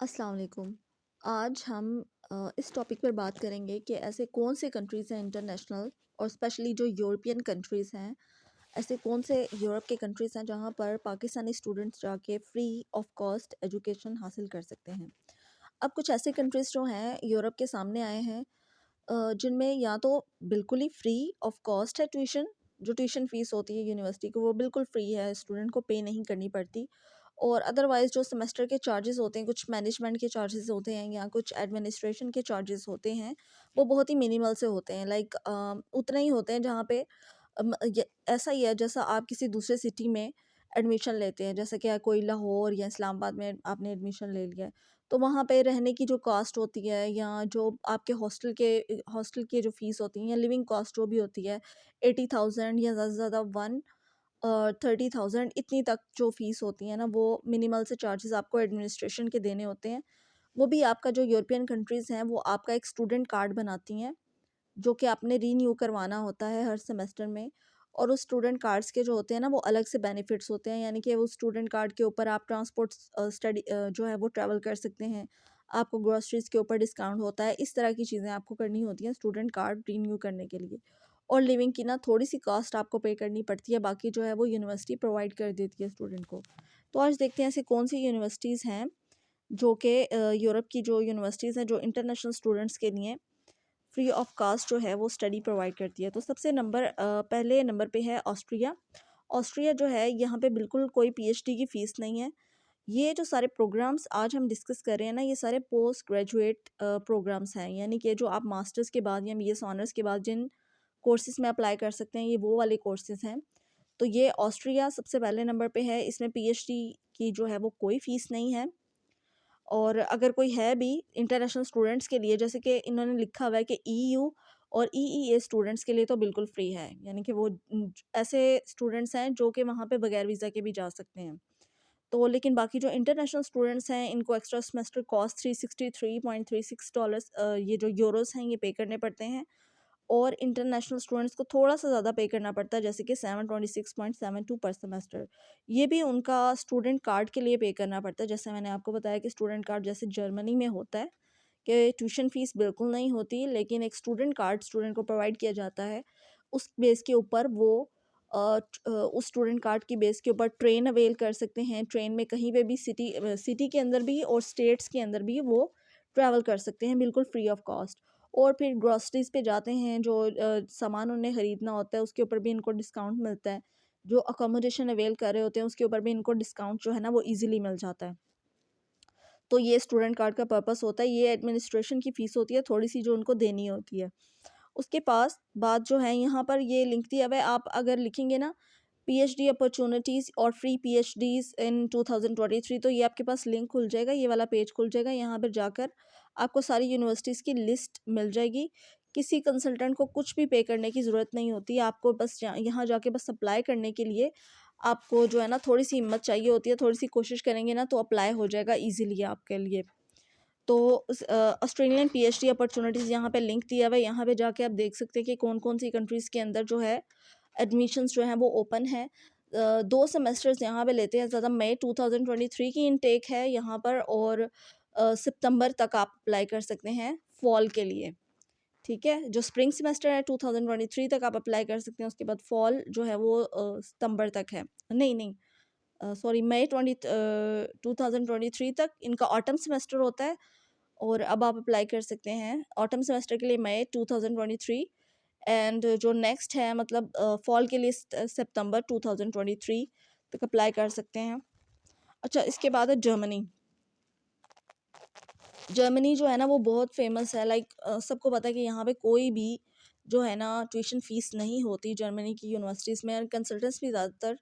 अस्सलाम वालेकुम। आज हम इस टॉपिक पर बात करेंगे कि ऐसे कौन से कंट्रीज़ हैं इंटरनेशनल और स्पेशली जो यूरोपियन कंट्रीज़ हैं, ऐसे कौन से यूरोप के कंट्रीज़ हैं जहाँ पर पाकिस्तानी स्टूडेंट्स जाके फ्री ऑफ कॉस्ट एजुकेशन हासिल कर सकते हैं। अब कुछ ऐसे कंट्रीज़ जो हैं यूरोप के सामने आए हैं, जिनमें या तो बिल्कुल ही फ्री ऑफ कॉस्ट है ट्यूशन, जो ट्यूशन फ़ीस होती है यूनिवर्सिटी की वो बिल्कुल फ्री है, स्टूडेंट को पे नहीं करनी पड़ती। और अदरवाइज़ जो सेमेस्टर के चार्जेस होते हैं, कुछ मैनेजमेंट के चार्जेस होते हैं या कुछ एडमिनिस्ट्रेशन के चार्जेस होते हैं, वो बहुत ही मिनिमल से होते हैं। लाइक उतने ही होते हैं जहाँ पे ऐसा ही है जैसा आप किसी दूसरे सिटी में एडमिशन लेते हैं, जैसे कि कोई लाहौर या इस्लामाबाद में आपने एडमिशन ले लिया है, तो वहाँ पे रहने की जो कॉस्ट होती है या जो आपके हॉस्टल की जो फ़ीस होती है या लिविंग कॉस्ट जो भी होती है, 80,000 या ज़्यादा से ज़्यादा 30,000 इतनी तक जो फ़ीस होती है ना, वो मिनिमल से चार्जेस आपको एडमिनिस्ट्रेशन के देने होते हैं। वो भी आपका जो यूरोपियन कंट्रीज़ हैं, वो आपका एक स्टूडेंट कार्ड बनाती हैं, जो कि आपने रीन्यू करवाना होता है हर सेमेस्टर में। और उस स्टूडेंट कार्ड्स के जो होते हैं ना, वो अलग से बेनिफिट्स होते हैं, यानी कि उस स्टूडेंट कार्ड के ऊपर आप ट्रांसपोर्ट जो है वो ट्रैवल कर सकते हैं, आपको ग्रोसरीज़ के ऊपर डिस्काउंट होता है। इस तरह की चीज़ें आपको करनी होती हैं स्टूडेंट कार्ड रीन्यू करने के लिए। और लिविंग की ना थोड़ी-सी कॉस्ट आपको पे करनी पड़ती है, बाकी जो है वो यूनिवर्सिटी प्रोवाइड कर देती है स्टूडेंट को। तो आज देखते हैं ऐसी कौन-सी यूनिवर्सिटीज़ हैं जो कि यूरोप की जो यूनिवर्सिटीज़ हैं, जो इंटरनेशनल स्टूडेंट्स के लिए फ्री ऑफ कॉस्ट जो है वो स्टडी प्रोवाइड करती है। तो सबसे पहले नंबर पे है ऑस्ट्रिया। ऑस्ट्रिया जो है, यहाँ पे बिल्कुल कोई पीएचडी की फ़ीस नहीं है। ये जो सारे प्रोग्राम्स आज हम डिस्कस कर रहे हैं ना, ये सारे पोस्ट ग्रेजुएट प्रोग्राम्स हैं, यानी कि जो आप मास्टर्स के बाद या बीएस ऑनर्स के बाद जिन कोर्सेज़ में अप्लाई कर सकते हैं, ये वो वाले कोर्सेज़ हैं। तो ये ऑस्ट्रिया सबसे पहले नंबर पे है, इसमें पीएचडी की जो है वो कोई फ़ीस नहीं है। और अगर कोई है भी इंटरनेशनल स्टूडेंट्स के लिए, जैसे कि इन्होंने लिखा हुआ है कि ईयू और ईईए स्टूडेंट्स के लिए तो बिल्कुल फ्री है, यानी कि वो ऐसे स्टूडेंट्स हैं जो कि वहाँ पे बगैर वीज़ा के भी जा सकते हैं। तो लेकिन बाकी जो इंटरनेशनल स्टूडेंट्स हैं, इनको एक्स्ट्रा सेमेस्टर कॉस्ट $363.36 ये जो यूरोज़ हैं ये पे करने पड़ते हैं। और इंटरनेशनल स्टूडेंट्स को थोड़ा-सा ज़्यादा पे करना पड़ता है, जैसे कि 726.72 पर सेमेस्टर। ये भी उनका स्टूडेंट कार्ड के लिए पे करना पड़ता है। जैसे मैंने आपको बताया कि स्टूडेंट कार्ड जैसे जर्मनी में होता है कि ट्यूशन फ़ीस बिल्कुल नहीं होती, लेकिन एक स्टूडेंट कार्ड स्टूडेंट को प्रोवाइड किया जाता है। उस बेस के ऊपर वो उस स्टूडेंट कार्ड की बेस के ऊपर ट्रेन अवेल कर सकते हैं। ट्रेन में कहीं पे भी सिटी के अंदर भी और स्टेट्स के अंदर भी वो ट्रैवल कर सकते हैं बिल्कुल फ्री ऑफ कॉस्ट। और फिर ग्रोसरीज़ पे जाते हैं, जो सामान उन्हें ख़रीदना होता है उसके ऊपर भी इनको डिस्काउंट मिलता है। जो अकोमोडेशन अवेल कर रहे होते हैं उसके ऊपर भी इनको डिस्काउंट जो है ना वो ईज़िली मिल जाता है। तो ये स्टूडेंट कार्ड का पर्पस होता है, ये एडमिनिस्ट्रेशन की फ़ीस होती है थोड़ी-सी जो उनको देनी होती है। उसके पास बाद जो है यहाँ पर ये लिंक दिया हुआ है, आप अगर लिखेंगे ना पीएचडी अपॉर्चुनिटीज़ और फ्री पीएचडीज़ इन 2023, तो ये आपके पास लिंक खुल जाएगा, ये वाला पेज खुल जाएगा। यहाँ पर जाकर आपको सारी यूनिवर्सिटीज़ की लिस्ट मिल जाएगी। किसी कंसल्टेंट को कुछ भी पे करने की ज़रूरत नहीं होती, आपको बस यहाँ जाके बस अप्लाई करने के लिए आपको जो है ना थोड़ी-सी हिम्मत चाहिए होती है, थोड़ी-सी कोशिश करेंगे ना तो अप्लाई हो जाएगा ईज़िली आपके लिए। तो ऑस्ट्रेलियन पीएचडी अपॉर्चुनिटीज़ यहाँ पे लिंक दिया हुआ है, यहाँ पे जाके आप देख सकते हैं कि कौन-कौन सी कंट्रीज़ के अंदर जो है एडमिशन्स जो हैं वो ओपन हैं। 2 सेमेस्टर्स यहाँ पे लेते हैं ज़्यादा। मई 2023 की इनटेक है यहाँ पर, और सितंबर तक आप अप्लाई कर सकते हैं फॉल के लिए, ठीक है? जो स्प्रिंग सेमेस्टर है 2023 तक आप अप्लाई कर सकते हैं, उसके बाद फॉल जो है वो सितंबर तक है। नहीं, नहीं, सॉरी, मई 2023 तक इनका ऑटम सेमेस्टर होता है, और अब आप अप्लाई कर सकते हैं ऑटम सेमेस्टर के लिए मई 2023। एंड जो नेक्स्ट है मतलब फॉल के लिए सितंबर 2023 तक अप्लाई कर सकते हैं। अच्छा, इसके बाद है जर्मनी। जर्मनी जो है ना वो बहुत फेमस है, लाइक सबको पता है कि यहाँ पे कोई भी जो है ना ट्यूशन फ़ीस नहीं होती जर्मनी की यूनिवर्सिटीज़ में, और कंसल्टेंट्स भी ज़्यादातर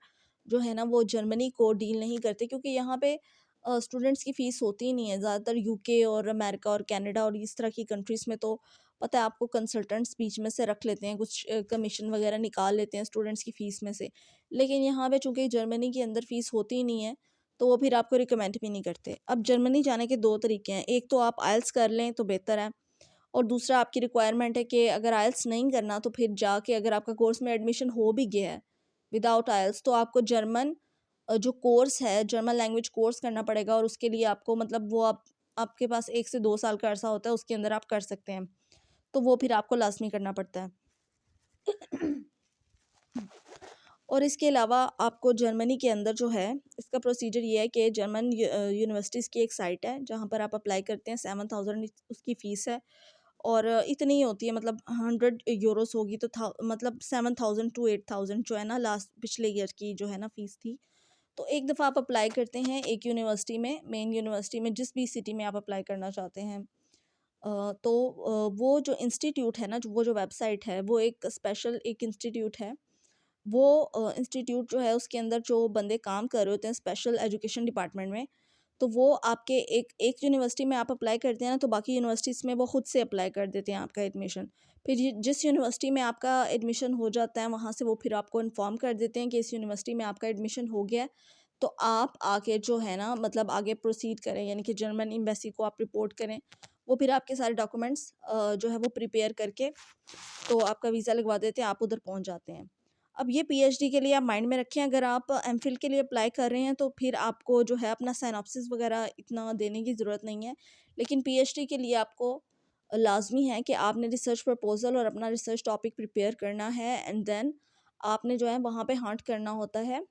जो है ना वो जर्मनी को डील नहीं करते, क्योंकि यहाँ पे स्टूडेंट्स की फ़ीस होती ही नहीं है। ज़्यादातर यूके और अमेरिका और कनाडा और इस तरह की कंट्रीज़ में तो पता है आपको, कंसल्टेंट्स बीच में से रख लेते हैं, कुछ कमीशन वगैरह निकाल लेते हैं स्टूडेंट्स की फ़ीस में से। लेकिन यहाँ पे चूँकि जर्मनी के अंदर फ़ीस होती ही नहीं है, तो वो फिर आपको रिकमेंड भी नहीं करते। अब जर्मनी जाने के 2 तरीके हैं, एक तो आप आइल्स कर लें तो बेहतर है, और दूसरा आपकी रिक्वायरमेंट है कि अगर आइल्स नहीं करना तो फिर जाके अगर आपका कोर्स में एडमिशन हो भी गया है विदाउट आइल्स, तो आपको जर्मन जो कोर्स है, जर्मन लैंग्वेज कोर्स करना पड़ेगा, और उसके लिए आपको मतलब वो आपके पास 1 से 2 साल का अरसा होता है, उसके अंदर आप कर सकते हैं, तो वो फिर आपको लाज़मी करना पड़ता है। और इसके अलावा आपको जर्मनी के अंदर जो है, इसका प्रोसीजर ये है कि जर्मन यूनिवर्सिटीज़ की एक साइट है जहाँ पर आप अप्लाई करते हैं, 7,000 उसकी फ़ीस है। और इतनी ही होती है, मतलब 100 यूरोस होगी तो मतलब 7,000 टू 8,000 जो है ना, लास्ट पिछले ईयर की जो है ना फ़ीस थी। तो एक दफ़ा आप अप्लाई करते हैं एक यूनिवर्सिटी में, मेन यूनिवर्सिटी में, जिस भी सिटी में आप अप्लाई करना चाहते हैं। तो वो जो इंस्टीट्यूट है ना, वो जो वेबसाइट है, वो एक स्पेशल एक इंस्टीट्यूट है। वो इंस्टीट्यूट जो है, उसके अंदर जो बंदे काम कर रहे होते हैं स्पेशल एजुकेशन डिपार्टमेंट में, तो वो आपके एक एक यूनिवर्सिटी में आप अप्लाई करते हैं ना, तो बाकी यूनिवर्सिटीज़ में वो खुद से अप्लाई कर देते हैं आपका एडमिशन। फिर जिस यूनिवर्सिटी में आपका एडमिशन हो जाता है, वहाँ से वो फिर आपको इन्फॉर्म कर देते हैं कि इस यूनिवर्सिटी में आपका एडमिशन हो गया है, तो आप आके जो है ना, मतलब आगे प्रोसीड करें, यानी कि जर्मन एम्बेसी को आप रिपोर्ट करें। वो फिर आपके सारे डॉक्यूमेंट्स जो है वो प्रिपेयर करके तो आपका वीज़ा लगवा देते हैं, आप उधर पहुँच जाते हैं। अब ये पीएचडी के लिए आप माइंड में रखें, अगर आप एमफिल के लिए अप्लाई कर रहे हैं तो फिर आपको जो है अपना सिनॉप्सिस वगैरह इतना देने की ज़रूरत नहीं है। लेकिन पीएचडी के लिए आपको लाज़मी है कि आपने रिसर्च प्रपोज़ल और अपना रिसर्च टॉपिक प्रिपेयर करना है, एंड देन आपने जो है वहाँ पे हंट करना होता है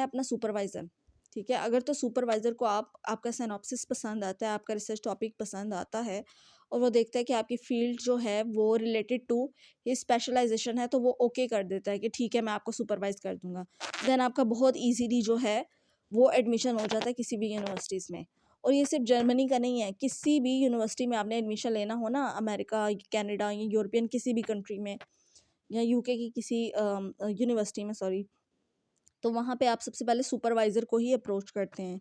अपना सुपरवाइज़र, ठीक है? अगर तो सुपरवाइज़र को आपका सिनॉप्सिस पसंद आता है, आपका रिसर्च टॉपिक पसंद आता है, और वो देखता है कि आपकी फ़ील्ड जो है वो रिलेटेड टू ये स्पेशलाइज़ेशन है, तो वो ओके कर देता है कि ठीक है, मैं आपको सुपरवाइज़ कर दूँगा। देन आपका बहुत ईज़िली जो है वो एडमिशन हो जाता है किसी भी यूनिवर्सिटीज़ में। और ये सिर्फ़ जर्मनी का नहीं है, किसी भी यूनिवर्सिटी में आपने एडमिशन लेना हो ना, अमेरिका, कनाडा या यूरोपियन किसी भी कंट्री में, या यूके की किसी यूनिवर्सिटी में, सॉरी, तो वहाँ पे आप सबसे पहले सुपरवाइज़र को ही अप्रोच करते हैं।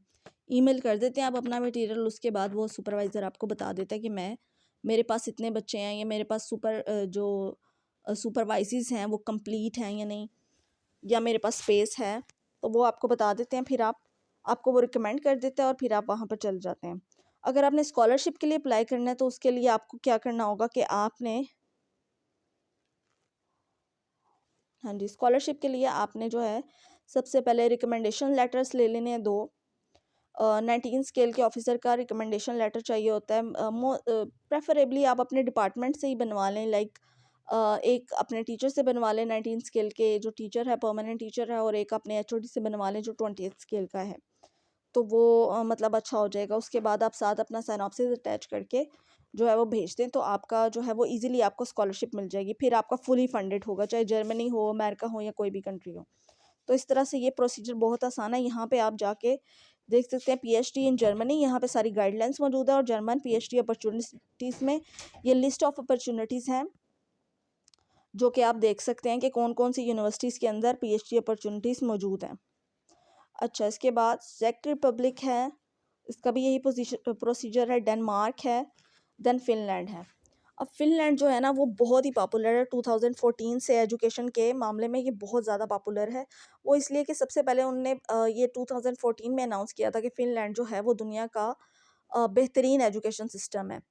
ईमेल कर देते हैं आप अपना मटेरियल, उसके बाद वो सुपरवाइज़र आपको बता देता है कि मेरे पास इतने बच्चे हैं, या मेरे पास सुपरवाइज़र्स हैं वो कंप्लीट हैं या नहीं, या मेरे पास स्पेस है, तो वो आपको बता देते हैं। फिर आपको वो रिकमेंड कर देता है और फिर आप वहाँ पर चले जाते हैं। अगर आपने स्कॉलरशिप के लिए अप्लाई करना है, तो उसके लिए आपको क्या करना होगा कि आपने, हाँ जी, स्कॉलरशिप के लिए आपने जो है सबसे पहले रिकमेंडेशन लेटर्स ले लेने हैं 2। 19 स्केल के ऑफिसर का रिकमेंडेशन लेटर चाहिए होता है। प्रेफरेबली आप अपने डिपार्टमेंट से ही बनवा लें, लाइक एक अपने टीचर से बनवा लें 19 स्केल के जो टीचर है, परमानेंट टीचर है, और एक अपने एचओडी से बनवा लें जो 20 स्केल का है, तो वो मतलब अच्छा हो जाएगा। उसके बाद आप साथ अपना साइनॉप्सिस अटैच करके जो है वो भेज दें, तो आपका जो है वो ईजिली आपको स्कॉलरशिप मिल जाएगी। फिर आपका फुली फंडेड होगा, चाहे जर्मनी हो, अमेरिका हो, या कोई भी कंट्री हो। तो इस तरह से ये प्रोसीजर बहुत आसान है। यहाँ पे आप जाके देख सकते हैं पीएचडी इन जर्मनी, यहाँ पे सारी गाइडलाइंस मौजूद है, और जर्मन पीएचडी अपॉर्चुनिटीज़ में ये लिस्ट ऑफ अपॉर्चुनिटीज़ हैं, जो कि आप देख सकते हैं कि कौन कौन सी यूनिवर्सिटीज़ के अंदर पीएचडी अपॉर्चुनिटीज़ मौजूद हैं। अच्छा, इसके बाद चेक रिपब्लिक है, इसका भी यही प्रोसीजर है। डेनमार्क है, देन फिनलैंड है। अब फिनलैंड जो है ना, वो बहुत ही पॉपुलर है। 2014 से एजुकेशन के मामले में ये बहुत ज़्यादा पॉपुलर है। वो इसलिए कि सबसे पहले उनने ये 2014 में अनाउंस किया था कि फिनलैंड जो है वो दुनिया का बेहतरीन एजुकेशन सिस्टम है।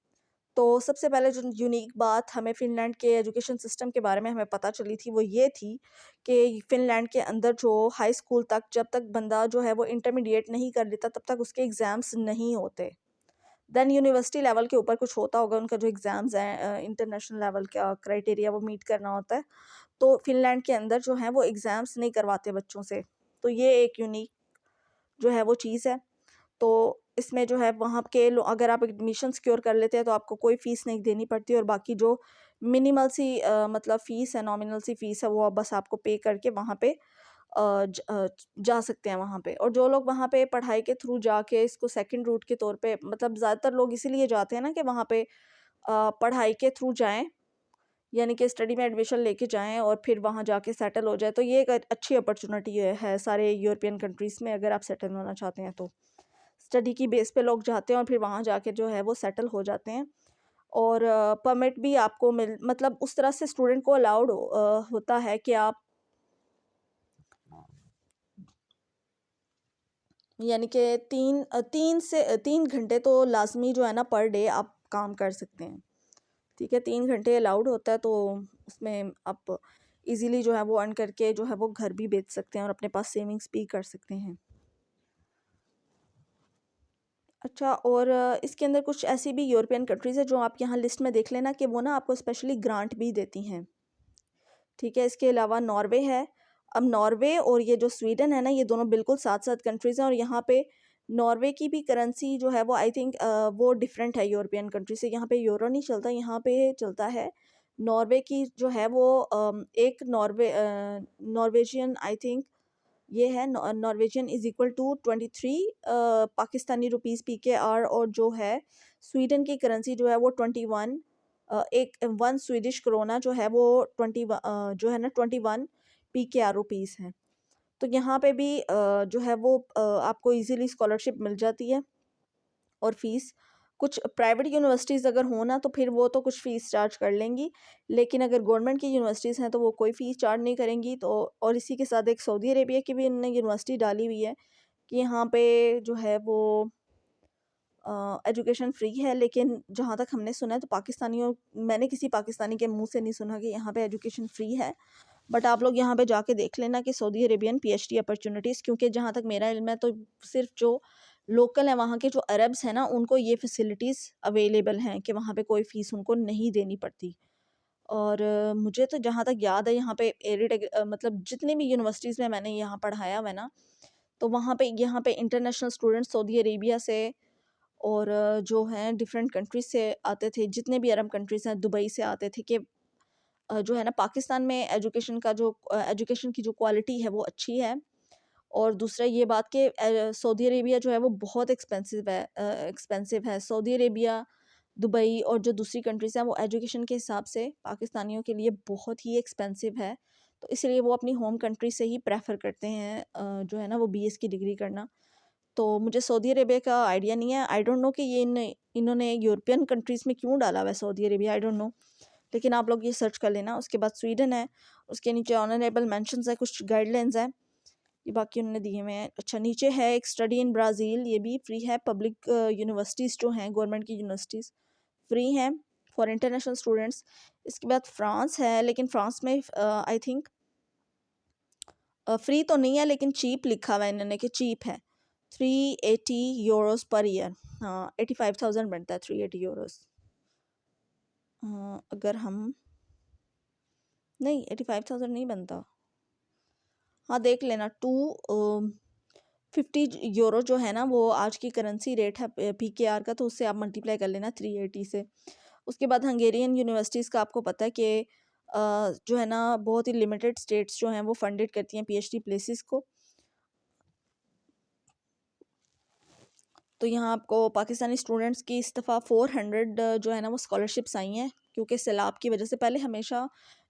तो सबसे पहले जो यूनिक बात हमें फ़िनलैंड के एजुकेशन सिस्टम के बारे में हमें पता चली थी, वो ये थी कि फ़िनलैंड के अंदर जो हाई स्कूल तक, जब तक बंदा जो है वो इंटरमीडिएट नहीं कर लेता, तब तक उसके एग्ज़ाम्स नहीं होते। देन यूनिवर्सिटी लेवल के ऊपर कुछ होता होगा, उनका जो एग्ज़ाम्स हैं इंटरनेशनल लेवल का क्राइटेरिया वो मीट करना होता है। तो फ़िनलैंड के अंदर जो है वो एग्ज़ाम्स नहीं करवाते बच्चों से। तो ये एक यूनिक जो है वो चीज़ है। तो इसमें जो है वहाँ के अगर आप एडमिशन सिक्योर कर लेते हैं, तो आपको कोई फ़ीस नहीं देनी पड़ती, और बाकी जो मिनिमल सी मतलब फ़ीस है, नॉमिनल सी फ़ीस है, वो बस आपको पे करके वहाँ पे जा सकते हैं वहाँ पे। और जो लोग वहाँ पे पढ़ाई के थ्रू जाके इसको सेकंड रूट के तौर पे, मतलब ज़्यादातर लोग इसीलिए जाते हैं ना कि वहाँ पे पढ़ाई के थ्रू जाएँ, यानी कि स्टडी में एडमिशन लेके जाएँ और फिर वहाँ जाके सेटल हो जाए। तो ये एक अच्छी अपॉर्चुनिटी है सारे यूरोपियन कंट्रीज़ में, अगर आप सेटल होना चाहते हैं तो। स्टडी की बेस पे लोग जाते हैं और फिर वहाँ जाके जो है वो सेटल हो जाते हैं। और परमिट भी आपको मतलब उस तरह से स्टूडेंट को अलाउड होता है कि आप, यानी कि 3 घंटे तो लाज़मी जो है ना पर डे आप काम कर सकते हैं। ठीक है, 3 घंटे अलाउड होता है, तो उसमें आप इज़िली जो है वो अर्न करके जो है वो घर भी बेच सकते हैं और अपने पास सेविंग्स भी कर सकते हैं। अच्छा, और इसके अंदर कुछ ऐसी भी यूरोपियन कंट्रीज़ है जो आप यहाँ लिस्ट में देख लेना कि वो ना आपको स्पेशली ग्रांट भी देती हैं। ठीक है, इसके अलावा नॉर्वे है। अब नॉर्वे और ये जो स्वीडन है ना, ये दोनों बिल्कुल साथ-साथ कंट्रीज़ हैं, और यहाँ पे नॉर्वे की भी करेंसी जो है वो आई थिंक वो डिफरेंट है यूरोपियन कंट्री से। यहाँ पे यूरो नहीं चलता, यहाँ पे चलता है नॉर्वे की जो है वो एक नॉर्वेजियन आई थिंक ये है Norwegian is equal to 23 Pakistani rupees PKR, और जो है स्वीडन की करेंसी जो है वो 21 एक 1 स्वीडिश क्रोना जो है वो जो है ना 21 पीकेआर रुपीज़ है। तो यहाँ पे भी जो है वो आपको ईज़िली स्कॉलरशिप मिल जाती है। और फ़ीस कुछ प्राइवेट यूनिवर्सिटीज़ अगर हो ना तो फिर वो तो कुछ फ़ीस चार्ज कर लेंगी, लेकिन अगर गवर्नमेंट की यूनिवर्सिटीज़ हैं तो वो कोई फ़ीस चार्ज नहीं करेंगी। तो और इसी के साथ एक सऊदी अरेबिया की भी इन्होंने यूनिवर्सिटी डाली हुई है कि यहाँ पे जो है वो एजुकेशन फ्री है, लेकिन जहाँ तक हमने सुना है तो पाकिस्तानियों मैंने किसी पाकिस्तानी के मुँह से नहीं सुना कि यहाँ पे एजुकेशन फ्री है। बट आप लोग यहाँ पे जाके देख लेना कि सऊदी अरेबियन पीएचडी अपॉर्चुनिटीज़, क्योंकि जहाँ तक मेरा इल्म है तो सिर्फ जो लोकल है वहाँ के जो अरब्स हैं ना उनको ये फैसिलिटीज़ अवेलेबल हैं कि वहाँ पे कोई फ़ीस उनको नहीं देनी पड़ती। और मुझे तो जहाँ तक याद है यहाँ पे मतलब जितनी भी यूनिवर्सिटीज़ में मैंने यहाँ पढ़ाया हुआ है ना, तो वहाँ पे यहाँ पे इंटरनेशनल स्टूडेंट्स सऊदी अरेबिया से और जो हैं डिफरेंट कंट्रीज़ से आते थे, जितने भी अरब कंट्रीज़ हैं, दुबई से आते थे कि जो है ना पाकिस्तान में एजुकेशन की जो क्वालिटी है वो अच्छी है। और दूसरा ये बात कि सऊदी अरेबिया जो है वो बहुत एक्सपेंसिव है। सऊदी अरेबिया, दुबई और जो दूसरी कंट्रीज़ हैं वो एजुकेशन के हिसाब से पाकिस्तानियों के लिए बहुत ही एक्सपेंसिव है। तो इसलिए वो अपनी होम कंट्री से ही प्रेफ़र करते हैं जो है ना वो बीएस की डिग्री करना। तो मुझे सऊदी अरेबिया का आइडिया नहीं है। आई डोंट नो कि ये इन्होंने यूरोपियन कंट्रीज़ में क्यों डाला हुआ है Saudi Arabia, I don't know. लेकिन आप लोग ये सर्च कर लेना। उसके बाद स्वीडन है, उसके नीचे ऑनरेबल मेंशन्स है, कुछ गाइडलाइंस हैं, ये बाकी उन्होंने दिए हुए हैं। अच्छा, नीचे है एक स्टडी इन ब्राज़ील, ये भी फ्री है। पब्लिक यूनिवर्सिटीज़ जो हैं गवर्नमेंट की यूनिवर्सिटीज़ फ्री हैं फॉर इंटरनेशनल स्टूडेंट्स। इसके बाद फ्रांस है, लेकिन फ्रांस में आई थिंक फ्री तो नहीं है, लेकिन चीप लिखा हुआ है इन्होंने कि चीप है। 380 यूरोज़ पर ईयर, हाँ 85,000 बनता है 380 यूरोज़। अगर हम नहीं 85,000 नहीं बनता, हाँ देख लेना। 250 यूरो जो है ना वो आज की करेंसी रेट है पीकेआर का, तो उससे आप मल्टीप्लाई कर लेना 380 से। उसके बाद हंगेरियन यूनिवर्सिटीज़ का आपको पता है कि जो है ना बहुत ही लिमिटेड स्टेट्स जो हैं वो फंडेड करती हैं पीएचडी प्लेसेस को। तो यहाँ आपको पाकिस्तानी स्टूडेंट्स की इस दफ़ा 400 जो है ना वो स्कॉलरशिप्स आई हैं, क्योंकि सैलाब की वजह से पहले हमेशा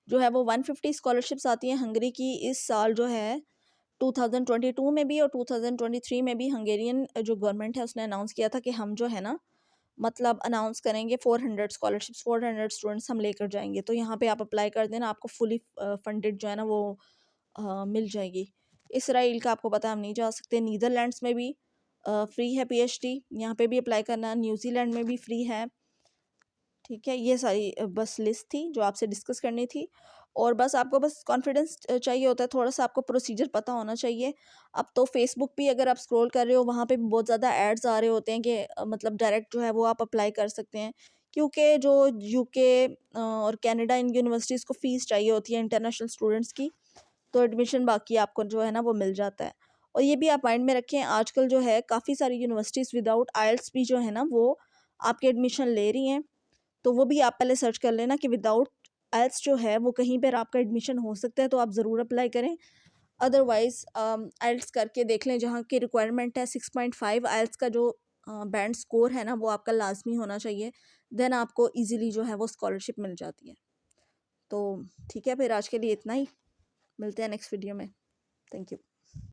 जो है वो 150 स्कॉलरशिप्स आती हैं हंगरी की। इस साल जो है 2022 में भी और 2023 में भी हंगेरियन जो गवर्नमेंट है उसने अनाउंस किया था कि हम जो है ना मतलब अनाउंस करेंगे 400 स्कॉलरशिप्स, 400 स्टूडेंट्स हम लेकर जाएंगे। तो यहाँ पे आप अप्लाई कर देना, आपको फुली फंडेड जो है ना वो मिल जाएगी। इसराइल का आपको पता है हम नहीं जा सकते। नीदरलैंड्स में भी फ्री है पीएचडी, यहाँ पे भी अप्लाई करना। न्यूजीलैंड में भी फ्री है। ठीक है, ये सारी बस लिस्ट थी जो आपसे डिस्कस करनी थी। और बस आपको बस कॉन्फिडेंस चाहिए होता है, थोड़ा-सा आपको प्रोसीजर पता होना चाहिए। अब तो फेसबुक भी अगर आप स्क्रॉल कर रहे हो वहाँ पे भी बहुत ज़्यादा एड्स आ रहे होते हैं कि मतलब डायरेक्ट जो है वो आप अप्लाई कर सकते हैं। क्योंकि जो यूके और कनाडा इन यूनिवर्सिटीज़ को फ़ीस चाहिए होती है इंटरनेशनल स्टूडेंट्स की, तो एडमिशन बाकी आपको जो है ना वो मिल जाता है। और ये भी आप माइंड में रखें, आजकल जो है काफ़ी सारी यूनिवर्सिटीज़ विदाउट आइल्स भी जो है ना वो आपके एडमिशन ले रही हैं। तो वो भी आप पहले सर्च कर लेना कि विदाउट आइल्स जो है वो कहीं पर आपका एडमिशन हो सकता है, तो आप ज़रूर अप्लाई करें। अदरवाइज़ आइल्स करके देख लें, जहाँ की रिक्वायरमेंट है 6.5 आइल्स का जो बैंड स्कोर है ना वो आपका लाजमी होना चाहिए। देन आपको ईज़िली जो है वो स्कॉलरशिप मिल जाती है। तो ठीक है, फिर आज के लिए इतना ही। मिलते हैं नेक्स्ट वीडियो में। Thank you.